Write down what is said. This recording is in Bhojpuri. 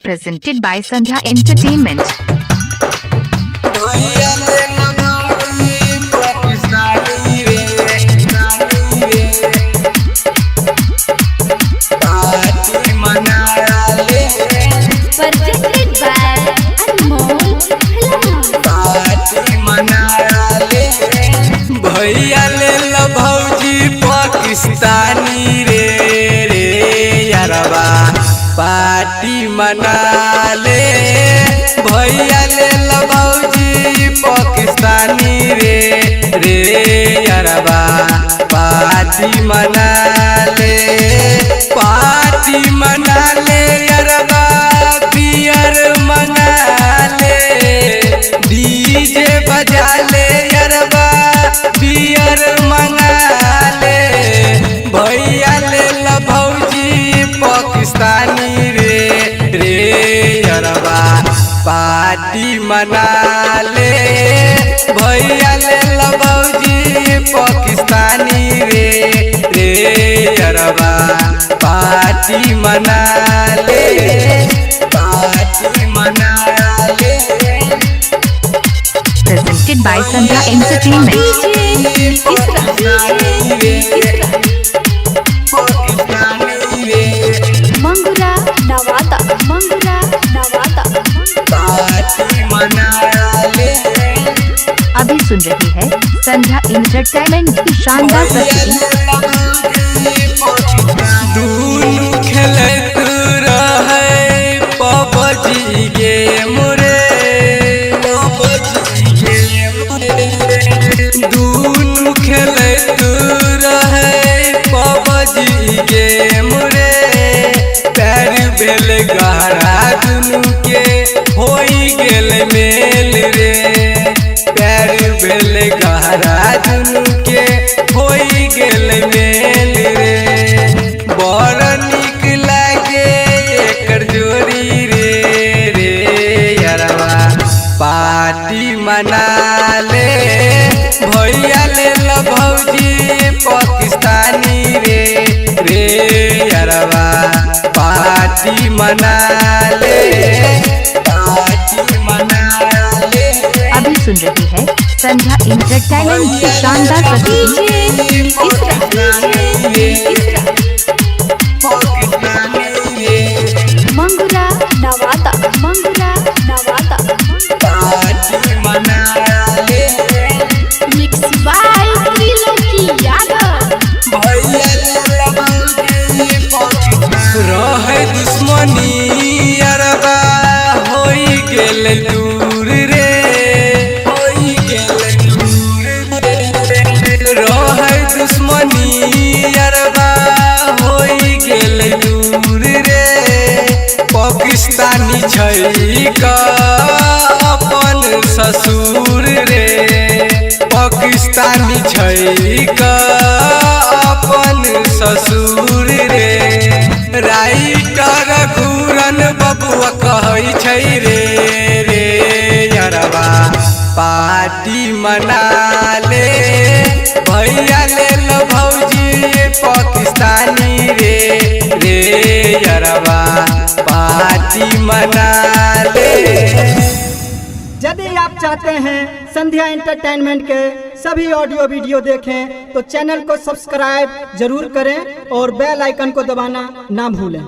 Presented by Sandhya Entertainment. भैया ले लो भौजी पाकिस्तानी रे रे यारबा पार्टी मना ले। भैया ले लो भौजी पाकिस्तानी रे रे यारबा पार्टी मना ले। पार्टी मना ले यारबा बियर मना ले। डीजे बजा ले यारबा बियर मंगा ले। भैया ले लो भौजी पाकिस्तानी रे रे यारबा पार्टी मना ले। भैया ले लो भौजी पाकिस्तानी रे रे यारबा पार्टी मना ले। पार्टी मना ले। Presented by Sandhya Entertainment. मंगुरा नवाता मंगुरा नवाता अभी सुन रही है संध्या एंटरटेनमेंट की शानदार प्रस्तुति। दूनु खेलत रहे पबजी गेम रे। दूनु खेलत रहे पबजी गेम रे। पैर भेल गहरा दुनु के होई गेल मेल रे। पैर भेल गहरा दुनु के होई गेल मेल रे। बड़ निक लागे एकर जोड़ी रे रे यारबा पार्टी मना ले। भैया ले लो भौजी पाकिस्तानी रे रे यारबा पार्टी मना ले। पार्टी मना ले। अभी सुन रही है संध्या एंटरटेनमेंट की शानदार प्रस्तुति। मंगुरा नवाता मंगुरा नवाता मिक्स बाय त्रिलोकी यादव। रहे दुश्मनी यारबा होई गेल दूर रे। होई गेल दूर रे। रहे दुश्मनी यारबा होई गेल दूर रे। पाकिस्तानी छै का अपन ससुर रे। पाकिस्तानी छै का अपन ससुर रे। राइटर घूरन बबुआ कहै छै रे रे यारबा पार्टी मना ले। भैया ले लो भौजी पाकिस्तानी रे रे यारबा पार्टी मना ले। यदि आप चाहते हैं संध्या एंटरटेनमेंट के सभी ऑडियो वीडियो देखें तो चैनल को सब्सक्राइब जरूर करें और बेल आइकन को दबाना ना भूलें।